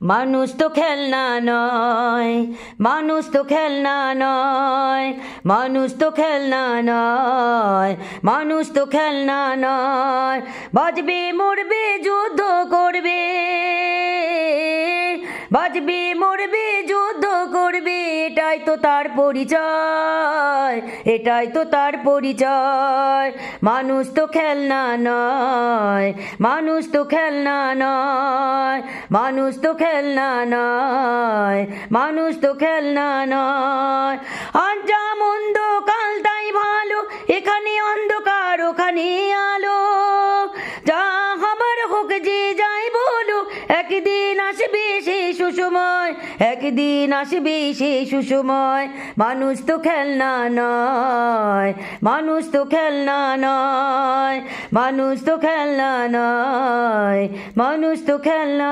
মানুষ তো খেলনা নয়, মানুষ তো খেলনা নয়, মানুষ তো খেলনা নয়, মানুষ তো খেলনা নয়। বাজবে মরবে যুদ্ধ করবে, বাজবে মরবে যুদ্ধ করবে, এটাই তো তার পরিচয়, এটাই তো তার পরিচয়। মানুষ তো খেলনা নয়, মানুষ তো খেলনা নয়, মানুষ তো খেলনা নয়, মানুষ তো খেলনা নয়। আজ যা মন্দ কাল তাই ভালো, এখানে অন্ধকার ওখানে আলো, যা হবার হোক যে যাই বলো, একদিন আসবে সেই সুসময়, একদিন আসবে সেই সুসময়। মানুষ তো খেলনা নয়, মানুষ তো খেলনা নয়, মানুষ তো খেলনা নয়, মানুষ তো খেলনা